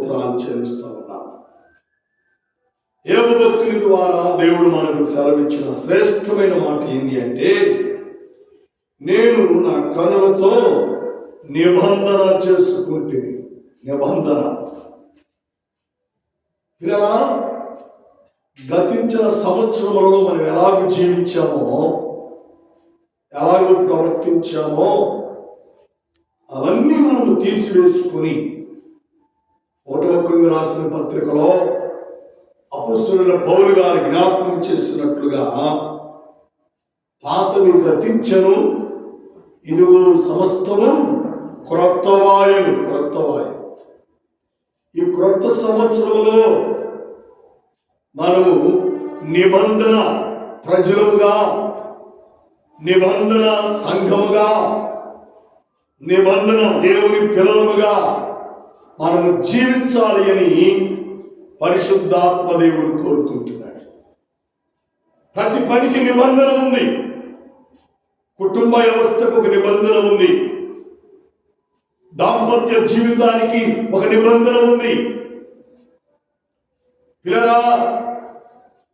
స్తోత్రాలు చెల్లిస్తా ఉన్నాం. యోబు భక్తుని ద్వారా దేవుడు మనకు సెలవిచ్చిన శ్రేష్టమైన మాట ఏంటి అంటే, నేను నా కన్నులతో నిబంధన చేసుకుంటే. నిబంధన ఇలా గతించిన సంవత్సరములలో మనం ఎలాగో జీవించామో, ఎలాగో ప్రవర్తించామో అవన్నీ మనము తీసివేసుకుని, ఒకటవ కొరింథీయులకు రాసిన పత్రికలో అపొస్తలుడైన పౌలు గారు జ్ఞాపకం చేసినట్లుగా, పాతవి గతించను, ఇదిగో సమస్తము క్రొత్తవాయను. ఈ క్రొత్త సంవత్సరంలో మనము నిబంధన ప్రజలుగా, నిబంధన సంఘముగా, నిబంధన దేవుని పిల్లలుగా మనము జీవించాలి అని పరిశుద్ధాత్మ దేవుడు కోరుకుంటున్నాడు. ప్రతి పనికి నిబంధన ఉంది. కుటుంబ వ్యవస్థకు ఒక నిబంధన ఉంది. దాంపత్య జీవితానికి ఒక నిబంధన ఉంది.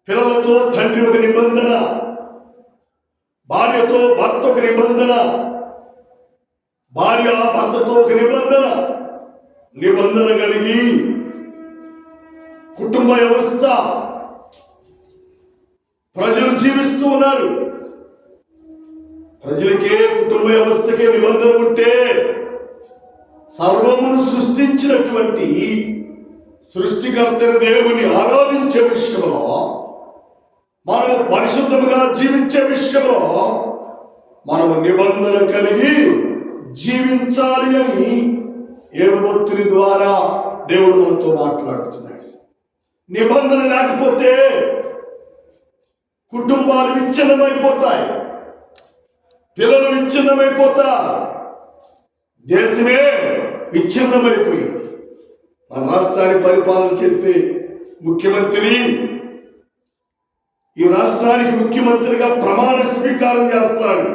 పిల్లలతో తండ్రి ఒక నిబంధన, భార్యతో భర్త ఒక నిబంధన, భార్య భర్తతో ఒక నిబంధన కలిగి కుటుంబ వ్యవస్థ ప్రజలు జీవిస్తూ ఉన్నారు. ప్రజలకే, కుటుంబ వ్యవస్థకే నిబంధన ఉంటే సర్వమును సృష్టించినటువంటి సృష్టికర్తని దేవుని ఆరాధించే విషయంలో, మనము పరిశుద్ధముగా జీవించే విషయంలో మనము నిబంధన కలిగి జీవించాలి అని యోబు భక్తుని ద్వారా దేవుడు మనతో మాట్లాడుతున్నాడు. నిబంధన లేకపోతే కుటుంబాలు విచ్ఛిన్నమైపోతాయి, పిల్లలు విచ్ఛిన్నమైపోతారు, దేశమే విచ్ఛిన్నమైపోయింది. మన రాష్ట్రాన్ని పరిపాలన చేసే ముఖ్యమంత్రి ఈ రాష్ట్రానికి ముఖ్యమంత్రిగా ప్రమాణ స్వీకారం చేస్తాడు.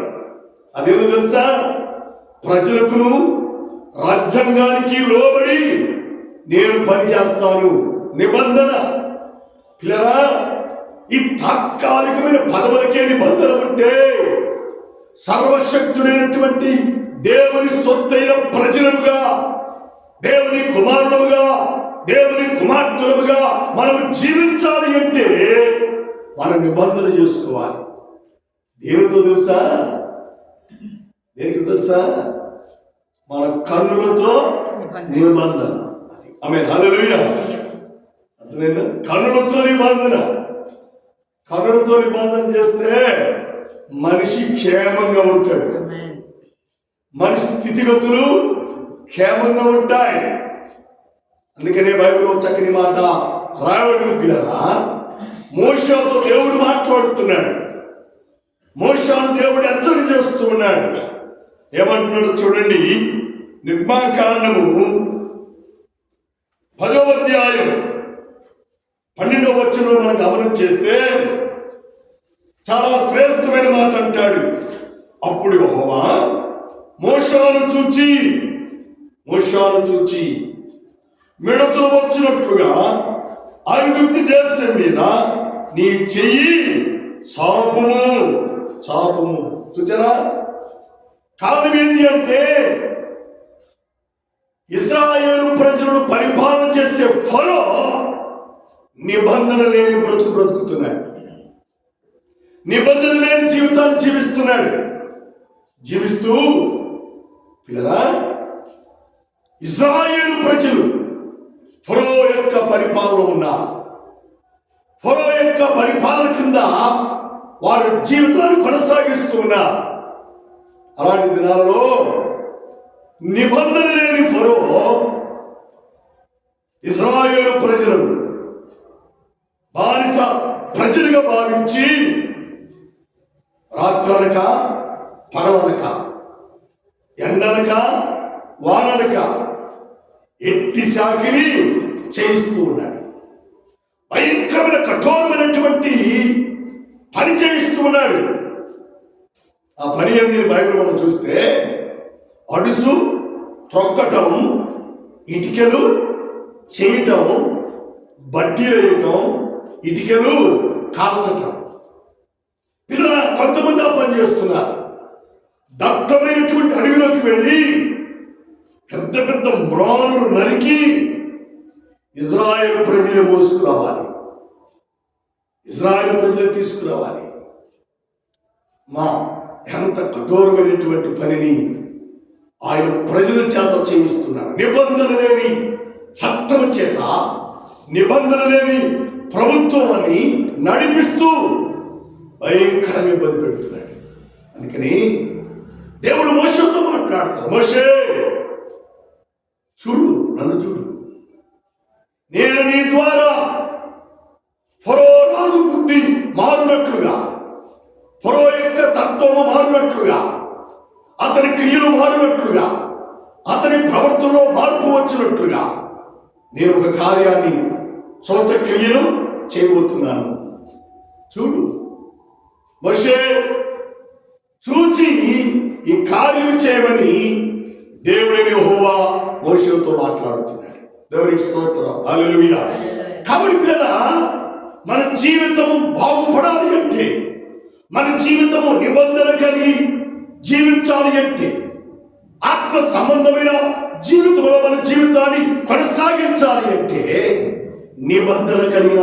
అదేమో తెలుసా? ప్రజలకును రాజ్యాంగానికి లోబడి నేను పనిచేస్తాను. నిబంధన. పిల్లరా, ఈ తాత్కాలికమైన పదవులకే నిబంధన ఉంటే సర్వశక్తుడైనటువంటి దేవుని సొత్తైన ప్రజలముగా, దేవుని కుమారులముగా, దేవుని కుమార్తెలుగా మనం జీవించాలి అంటే మనం నిబంధన చేసుకోవాలి. దేనితో తెలుసా? దేనికి తెలుసా? మన కన్నులతో నిబంధన. ఆమేన్, హల్లెలూయా. అర్థమైందా? కన్నులతో నిబంధన. కన్నులతో నిబంధన చేస్తే మనిషి క్షేమంగా ఉంటాడు. మనిషి స్థితిగతులు క్షేమంగా ఉంటాయి. అందుకనే బైబిల్లో చక్కని మాట రాయబడిన పిల్లరా, మోషేతో దేవుడు మాట్లాడుతున్నాడు. మోషేను దేవుడు హెచ్చరిక చేస్తూ ఉన్నాడు. ఏమంటున్నాడు చూడండి. నిర్మాకాండము 10వ అధ్యాయం 12వ వచనంలో మనం గమనం చేస్తే చాలా శ్రేష్టమైన మాట అంటాడు. అప్పుడు యెహోవా మోషేను చూచి మిడతలు వచ్చినట్లుగా ఐగుప్తు దేశం మీద నీ చెయ్యి చాపుము. చూచారా? కారణం ఏంటి అంటే, ఇశ్రాయేలు ప్రజలను పరిపాలన చేసే ఫరో నిబంధన లేని బ్రతుకుతున్నాడు. నిబంధన లేని జీవితాన్ని జీవిస్తున్నాడు. జీవిస్తూ పిల్లరా, ఇశ్రాయేలు ప్రజలు ఫరో యొక్క పరిపాలన ఉన్నారు. ఫరో యొక్క పరిపాలన కింద వారి జీవితాన్ని కొనసాగిస్తూ ఉన్నారు. అలాంటి దినాలలో నిబంధన లేని ఫరో ఇశ్రాయేలు ప్రజలను బానిస ప్రజలుగా భావించి రాత్రనక పగలనక, ఎండనక వాననక ఎట్టి సాకిరి చేయిస్తూ ఉన్నాడు. భయంకరమైన కఠోరమైనటువంటి పని చేయిస్తూ ఉన్నాడు. ఆ పని ఏంటి? బైబిల్ మనం చూస్తే అడుసు త్రొక్కటం, ఇటుకలు చేయటం, బట్టి వేయటం, ఇటుకలు కాల్చటం. పిల్లల కొంతమంది ఆ పని చేస్తున్నారు. దట్టమైనటువంటి అడవిలోకి వెళ్ళి పెద్ద పెద్ద మ్రానులు నరికి ఇజ్రాయెల్ ప్రజలు మోసుకురావాలి, ఇజ్రాయెల్ ప్రజలు తీసుకురావాలి. ఎంత కఠోరమైనటువంటి పనిని ఆయన ప్రజల చేత చేయిస్తున్నాడు. నిబంధన లేని చట్టం చేత, నిబంధన లేని ప్రభుత్వాన్ని నడిపిస్తూ భయంకరంగా ఇబ్బంది పెడుతున్నాడు. అందుకని దేవుడు మోషేతో మాట్లాడుతున్నాడు. మోషే, చూడు, నన్ను చూడు, నేను నీ ద్వారా ఫరో రాజు బుద్ధి మారునట్లుగా, ఫరో యొక్క తత్వము మారునట్లుగా, అతని క్రియలు మారునట్లుగా, అతని ప్రవర్తనలో మార్పు వచ్చినట్లుగా నేను ఒక కార్యాన్ని, శోచక్రియను చేయబోతున్నాను. చూడు మోషే, చూచి ఈ కార్యం చేయమని దేవుడైన యెహోవా మోషేతో మాట్లాడుతున్నాడు. దేవునికి స్తోత్రం, హల్లెలూయా. కాబట్టి పిల్లలా, మన జీవితము బాగుపడాలి అంటే, మన జీవితము నిబంధన కలిగి జీవించాలి అంటే, ఆత్మ సంబంధమైన జీవితంలో మన జీవితాన్ని కొనసాగించాలి అంటే నిబంధన కలిగిన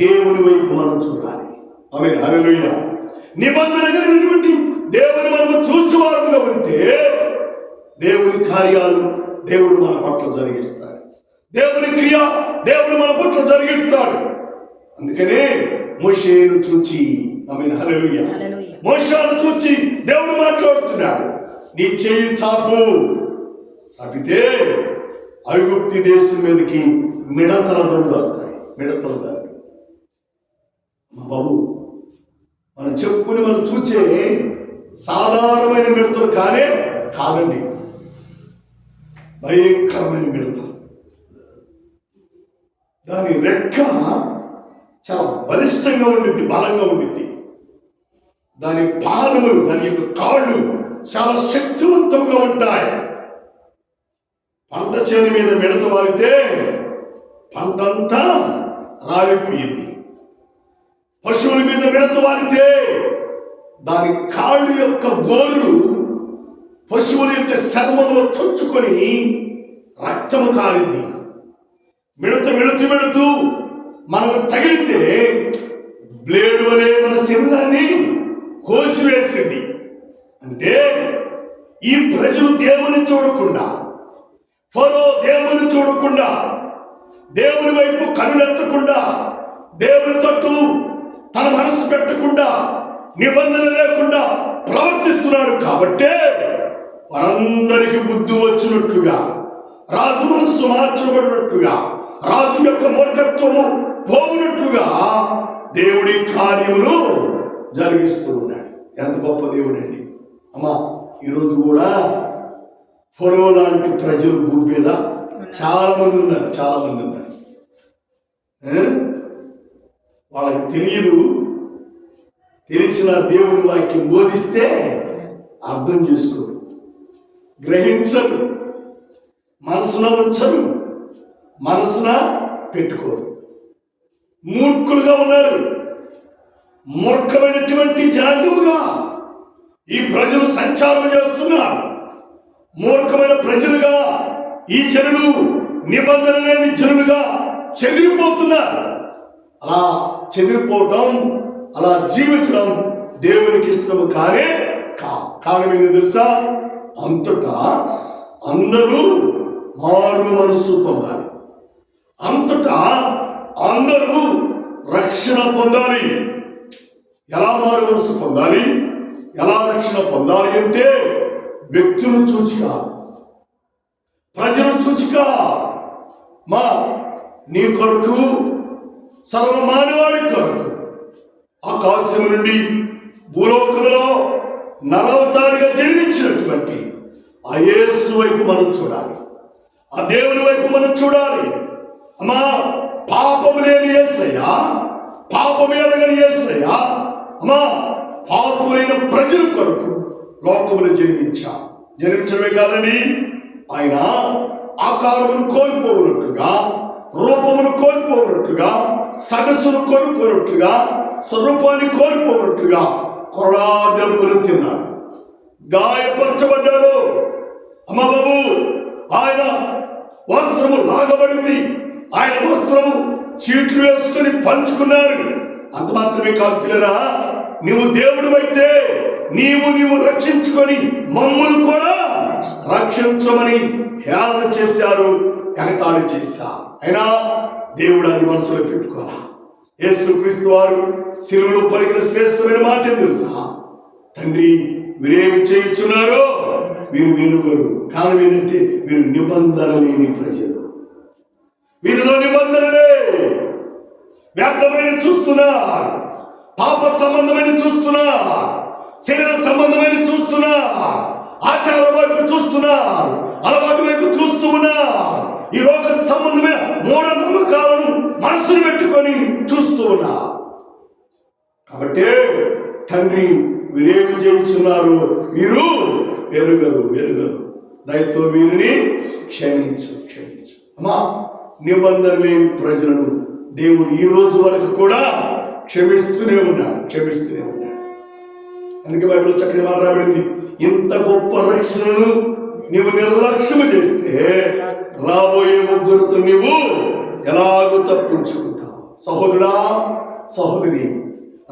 దేవుని వైపు మనం చూడాలి. ఆమేన్, హల్లెలూయా. నిబంధన కలిగినటువంటి దేవుని మనము చూచువారుగా ఉంటే దేవుని కార్యాలు దేవుడు మన పట్ల జరిగిస్తాడు, దేవుని క్రియ దేవుడు మన పట్ల జరిగిస్తాడు. అందుకనే మోషేను చూచి, ఆమేన్, హల్లెలూయా, మోషేను చూచి దేవుడు మాట్లాడుతున్నాడు. నీ చేయి చాపితే ఐగుప్తు దేశం మీదకి మిడతల దండు వస్తాయి. మిడతల దండు మా బాబు, మనం చెప్పుకుని మనం చూచే సాధారణమైన మిడతలు కాదండి, భయంకరమైన మిడతలు. దాని రెక్క చాలా బలిష్టంగా ఉండింది, బలంగా ఉండింది. దాని పాదములు, దాని యొక్క కాళ్ళు చాలా శక్తివంతంగా ఉంటాయి. పంట చేను మీద మిడత వారితే పంటంతా రాలిపోయింది. పశువుల మీద మిడత వారితే దాని కాళ్ళు యొక్క గోళ్ళు పశువుల యొక్క చర్మంలో చొచ్చుకొని రక్తము కారింది. మిడత వెళుతూ మనకు తగిలితే బ్లేడు వలె మన శరీరాన్ని కోసివేసింది. అంటే ఈ ప్రజలు దేవుని చూడకుండా, ఫరో దేవుని చూడకుండా, దేవుని వైపు కనులెత్తకుండా, దేవుని తట్టు తన మనసు పెట్టకుండా, నిబంధన లేకుండా ప్రవర్తిస్తున్నారు. కాబట్టే వారందరికీ బుద్ధి వచ్చినట్లుగా, రాజు మనస్సు మార్చబడినట్లుగా, రాజు యొక్క మూర్ఖత్వము పోవునట్లుగా దేవుడి కార్యములు జరిగిస్తూ ఉన్నాడు. ఎంత గొప్ప దేవుడు అండి! అమ్మా, ఈరోజు కూడా ఫరో లాంటి ప్రజలు భూమి మీద చాలా మంది ఉన్నారు. వాళ్ళకి తెలిసిన దేవుని వాక్యం బోధిస్తే అర్థం చేసుకోరు, గ్రహించరు, మనసున ఉంచరు, మనసున పెట్టుకోరు. మూర్ఖులుగా ఉన్నారు. మూర్ఖమైనటువంటి జనాంగముగా ఈ ప్రజలు సంచారం చేస్తున్నారు. మూర్ఖమైన ప్రజలుగా ఈ జనులు నిబంధన లేని జనులుగా చెదిరిపోతున్నారు. అలా చెదిరిపోవటం, అలా జీవించడం దేవునికి ఇష్టము కారణం ఏంటో తెలుసా? అంతటా అందరూ మారు మనస్సు పొందాలి. అంతటా అందరూ రక్షణ పొందాలి. ఎలా మారు మనస్సు పొందాలి, ఎలా రక్షణ పొందాలి అంటే వ్యక్తులను చూచిగా, ప్రజలను చూచిగా. నీ కొరకు, సర్వమానవాడి కొరకు ఆకాశం నుండి భూలోకంలో నరవతారిగా జన్మించినటువంటి ఆ యేసు వైపు మనం చూడాలి, ఆ దేవుని వైపు మనం చూడాలి. అమ్మా, పాపం లేని యేసయ్యా, పాపం ఎరగని యేసయ్యా, అమ్మా, పాపులైన ప్రజల కొరకు లోకములు జన్మించడమే కాదండి, ఆయన ఆకారమును కోల్పోవునట్లుగా కోల్పోనట్లుగా, సగసును కోల్పోనట్లుగా, స్వరూపాన్ని కోల్పోనట్లుగా కొరడా దెబ్బలు తిన్నాడు, గాయపరచబడ్డాడు. అమ్మ బాబు, ఆయన వస్త్రము లాగబడింది, ఆయన వస్త్రము చీట్లు వేసుకుని పంచుకున్నారు. అంత మాత్రమే కాదు పిల్లరా, నీవు దేవుడివైతే నీవు రక్షించుకొని మమ్మును కూడా రక్షించమని హేళన చేశారు, ఎగతాళి చేశారు. అయినా దేవుడు అది మనసులో పెట్టుకోవాలా. యేసుక్రీస్తు వారు శిలువలో పలికిన శ్రేష్టమైన మాట ఏం తెలుసా? తండ్రి, వీరేమి చేయుచున్నారో వీరు వేరుగరు. కారణం ఏంటంటే వీరు నిబంధన లేని ప్రజలు, వీరిలో నిబంధనలే వ్యర్థమైన చూస్తున్నారు, పాప సంబంధమైన చూస్తున్నారు, శరీర సంబంధమైన చూస్తున్నారు, ఆచారం వైపు చూస్తున్నారు, అలవాటు వైపు చూస్తూ ఉన్నారు, ఈ లోక సంబంధమైన మూఢ నమ్మకాలను మనసును పెట్టుకొని చూస్తూ ఉన్నారు. కాబట్టి తండ్రి, వీరేమి చేయుచున్నారు వీరు ఎరుగరు. దయతో వీరిని క్షమించు. అమ్మా, నిబంధన లేని ప్రజలను దేవుడు ఈ రోజు వరకు కూడా క్షమిస్తూనే ఉన్నాడు. అందుకే బైబిల్ చక్కగా మాట్లాడబడింది, ఇంత గొప్ప రక్షణను నీవు నిర్లక్ష్యం చేస్తే రాబోయే ముగ్గురుతో నీవు ఎలాగూ తప్పించుకుంటావు. సహోదరుడా, సహోదరి,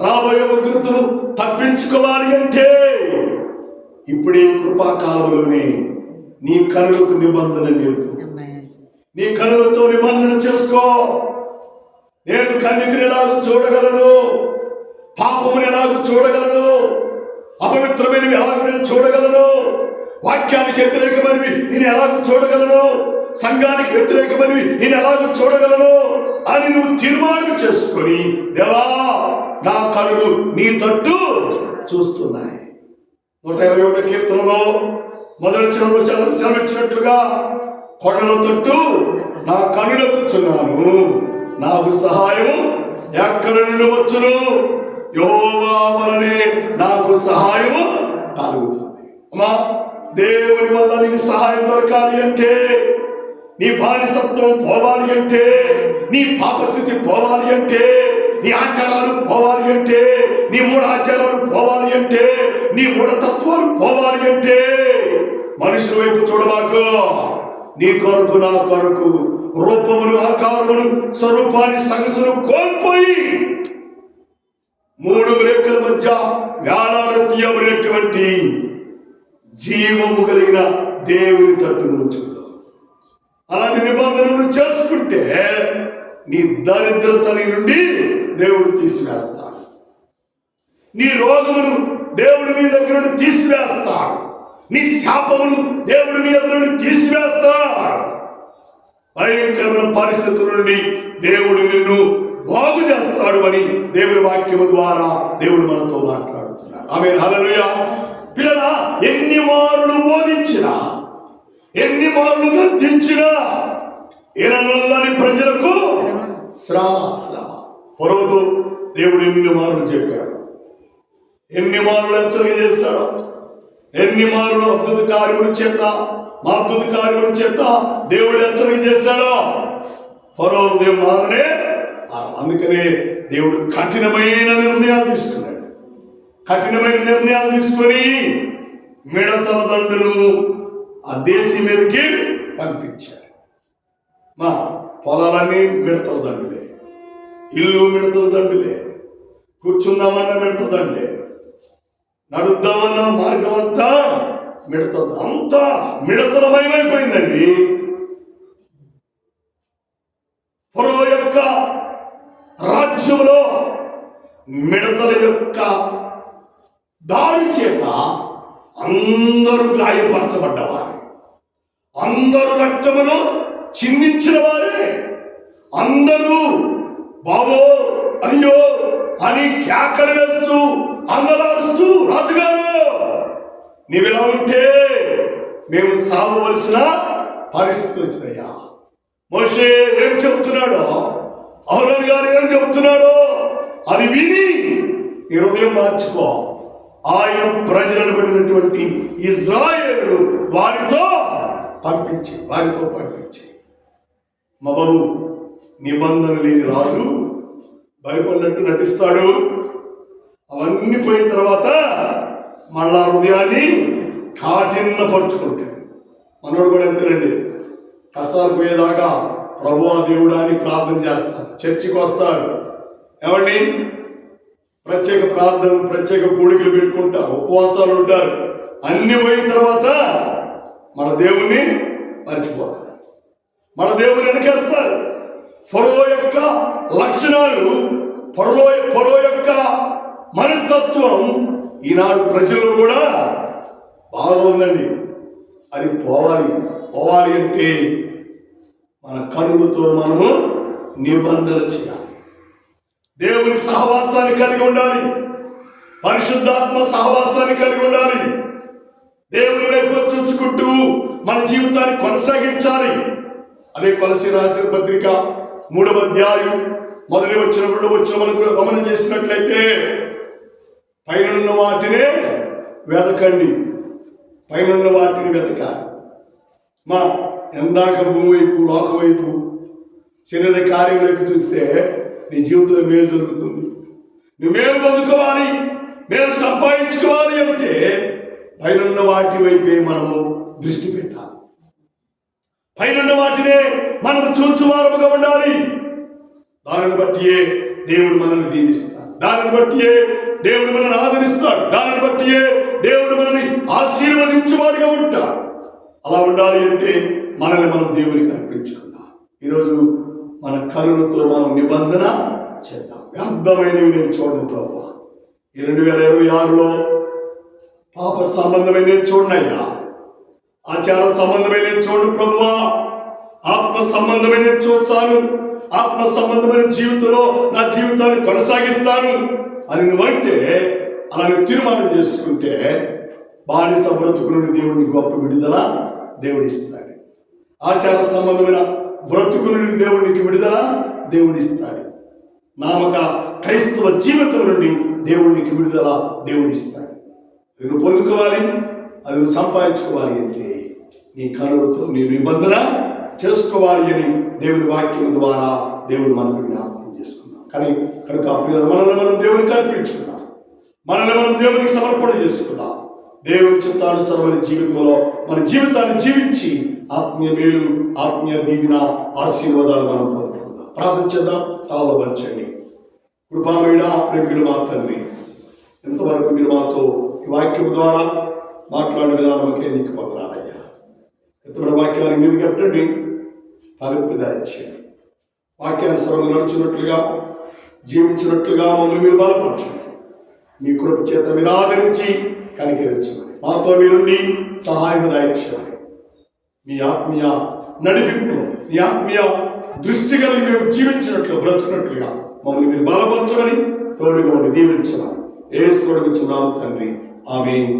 రాబోయే ముగ్గురుతో తప్పించుకోవాలి అంటే ఇప్పుడే కృపాకాలంలోనే నీ కనులకు నిబంధన నేర్పు, నీ కనులతో నిబంధన చేసుకో. నేను కన్యకని ఎలాగూ చూడగలను, పాపముని ఎలాగూ చూడగలను, అపవిత్రమైనవి ఎలాగో నేను చూడగలను, వాక్యానికి వ్యతిరేకమైనవి నేను ఎలాగో చూడగలను, సంఘానికి వ్యతిరేకమైనవి నేను ఎలాగో చూడగలను అని నువ్వు తీర్మానం చేసుకొని, దేవా నా కనులు నీ తట్టు చూస్తున్నాయి. 121 కీర్తనలో మొదటి చరణంలో సెలవిచ్చినట్లుగా, కొండల తట్టు నా కనులెత్తుచున్నాను, నాకు సహాయము ఎక్కడ నుండి వచ్చును, యెహోవా వలనే నాకు సహాయము కలుగుతుంది. అమ్మా, దేవుని వల్ల నీకు సహాయం దొరకాలి అంటే, నీ బానిసత్వం పోవాలి అంటే, నీ పాపస్థితి పోవాలి అంటే, నీ ఆచారాలు పోవాలి అంటే, నీ మూఢ ఆచారాలు పోవాలి అంటే, నీ మూఢతత్వాలు పోవాలి అంటే మనుషుల వైపు చూడబాకు. నీ కొరకు నా కొరకు రూపమును, ఆకారమును, స్వరూపాన్ని, సగసును కోల్పోయి 3 రేఖల మధ్య వేలాడతీయబడినటువంటి జీవము కలిగిన దేవుని తట్టును చూస్తాం. అలాంటి నిబంధనలు చేసుకుంటే నీ దరిద్రతని నుండి దేవుడు తీసివేస్తాడు, నీ రోగమును దేవుడు నీ దగ్గర నుండి తీసివేస్తాడు, నీ శాపమును దేవుడు నీ దగ్గర నుండి తీసివేస్తాడు. భయంకరమైన పరిస్థితుల నుండి దేవుడు నిన్ను బాగు చేస్తాడు అని దేవుని వాక్యము ద్వారా దేవుడు మనతో మాట్లాడుతున్నాడు. ఆమేన్, హల్లెలూయా. పిల్లలా, ఎన్ని మారులు బోధించినా, ఎన్ని మారులు గద్దించినా ఎననల్లని ప్రజలకు శ్రమ. పొరవదు దేవుడు ఎన్ని మారులు చెప్పాడు, ఎన్ని మారులు హెచ్చరిక చేశాడు, ఎన్ని మారులు అద్భుత కార్యముల చేత దేవుడు హెచ్చరిక చేశాడో. పొరవదు దేవుడు మారనే. అందుకనే దేవుడు కఠినమైన నిర్ణయాలు తీసుకొని మిడతల దండును ఆ దేశం మీదకి పంపించాడు. మా పొలాలన్నీ మిడతల దండులే, ఇల్లు మిడతల దండులే, కూర్చుందామన్నా మిడతల దండే, నడుద్దామన్నా మార్గం అంతా అంతా మిడతలమయమైపోయిందండి. ఫరో యొక్క రాజ్యంలో మిడతల యొక్క దాడి చేత అందరూ గాయపరచబడ్డవారే, అందరూ రక్తమును చిందించిన వారే, అందరూ బాబో అయ్యో అని కేకలు వేస్తూ అందలారుస్తూ, రాజుగారు నీవిలా ఉంటే మేము సావవలసిన పరిస్థితి వచ్చిందయ్యా. మోషే ఏం చెబుతున్నాడో, అహరోను గారు ఏం చెబుతున్నాడో అది విని నీ హృదయం మార్చుకో. ఆయన ప్రజలను పడినటువంటి ఇజ్రాయేలు వారితో పంపించి మా బాబు, నిబంధన లేని రాజు భయపడినట్టు నటిస్తాడు. అవన్నీ పోయిన తర్వాత మళ్ళా హృదయాన్ని కాఠిన్యపరుచుకుంటాడు. మనోడు కూడా అంతేనండి. కష్టాలు పోయేదాకా ప్రభువా దేవుడా అని ప్రార్థన చేస్తారు. చర్చికి వస్తారు. ఏమండి, ప్రత్యేక ప్రార్థనలు, ప్రత్యేక కూడికలు పెట్టుకుంటారు, ఉపవాసాలు ఉంటారు. అన్ని పోయిన తర్వాత మన దేవుణ్ణి మర్చిపోతారు, మన దేవుని వెనకేస్తారు. ఫరో యొక్క లక్షణాలు, ఫరో యొక్క మనస్తత్వం ఈనాడు ప్రజలు కూడా బాగా ఉందండి. అది పోవాలి అంటే మన కనులతో మనము నిబంధన చేయాలి. దేవుని సహవాసాన్ని కలిగి ఉండాలి. పరిశుద్ధాత్మ సహవాసాన్ని కలిగి ఉండాలి. దేవుని వైపు చూచుకుంటూ మన జీవితాన్ని కొనసాగించాలి. అదే కొలస్సీ రాసిన పత్రిక 3వ అధ్యాయం మొదటి వచ్చిన మనకు గమనం చేసినట్లయితే, పైనున్న వాటినే వెతకండి, పైనున్న వాటిని వెతకాలి. మా ఎందాక భూమి వైపు, లోక వైపు, శరీర కార్యం వైపు చూస్తే నీ జీవితంలో మేలు దొరుకుతుంది. నువ్వు మేలు పొందుకోవాలి, మేలు సంపాదించుకోవాలి అంటే పైనున్న వాటి వైపే మనము దృష్టి పెట్టాలి. పైనున్న వాటినే మనము చూచువారముగా ఉండాలి. దానిని బట్టియే దేవుడు మనల్ని దీవిస్తాడు, దానిని బట్టియే దేవుడు మనల్ని ఆదరిస్తాడు, దానిని బట్టియే దేవుడు మనల్ని ఆశీర్వదించువాడిగా ఉంటాడు. అలా ఉండాలి అంటే మనల్ని మనం దేవునికి అర్పించుకుందాం. ఈరోజు మన కనులతో మనం నిబంధన చేద్దాం. వ్యర్థమైనవి నేను చూడను ప్రభువా. ఈ 2026లో పాప సంబంధమైన నేను చూడనయ్యా, ఆచార సంబంధమైన నేను చూడను ప్రభువా. ఆత్మ సంబంధమైన నేను చూస్తాను, ఆత్మ సంబంధమైన జీవితంలో నా జీవితాన్ని కొనసాగిస్తాను అని నువ్వంటే, అలా నువ్వు తీర్మానం చేసుకుంటే బానిస బ్రతుకు నుండి దేవుడిని గొప్ప విడుదల దేవుడిస్తాడు. ఆచార సంబంధమైన బ్రతుకు నుండి దేవునికి విడుదల దేవుడిస్తాడు. నామక క్రైస్తవ జీవితం నుండి దేవునికి విడుదల దేవుడిస్తాడు. అది నువ్వు పొందుకోవాలి, అది నువ్వు సంపాదించుకోవాలి అంటే నీ కనులతో నీ నిబంధన చేసుకోవాలి అని దేవుని వాక్యం ద్వారా దేవుడు మనకు జ్ఞాపకం చేసుకున్నాం. కానీ కనుక మనల్ని మనం దేవునికి అర్పించుకున్నాం, మనల్ని మనం దేవునికి సమర్పణ చేసుకున్నాం. దేవుని చిత్తానుసారమైన జీవితంలో మన జీవితాన్ని జీవించి ఆత్మీయ మేలు, ఆత్మీయ దీవెన, ఆశీర్వాదాలు మనం పొందుకుందాం. ప్రార్థన చేద్దాం. తాళవంచండి. కృపామయుడ, ప్రేమికుడు మా తండ్రి, ఎంతవరకు మీరు మాతో ఈ వాక్యం ద్వారా మాట్లాడిన విధానకే నీకు వందనాలయ్యా. ఎంతమైన వాక్యాన్ని మీరు కట్టండి, ఫలింపదాయించండి. వాక్యానుసారంగా నడుచున్నట్లుగా, జీవించినట్లుగా మమ్మల్ని మీరు బలపరచండి. మీ కృప చేత మీరు ఆదరించి కనికరించండి. మాతో మీరుండి సహాయం దాయించండి. మీ ఆత్మీయ నడిపింపును, మీ ఆత్మీయ దృష్టి కలిగి మేము జీవించినట్లు, బ్రతుకున్నట్లుగా మమ్మల్ని మీరు బలపరచమని, తోడుగా ఉండి దీవించమని యేసు నామమున తండ్రి, ఆమేన్.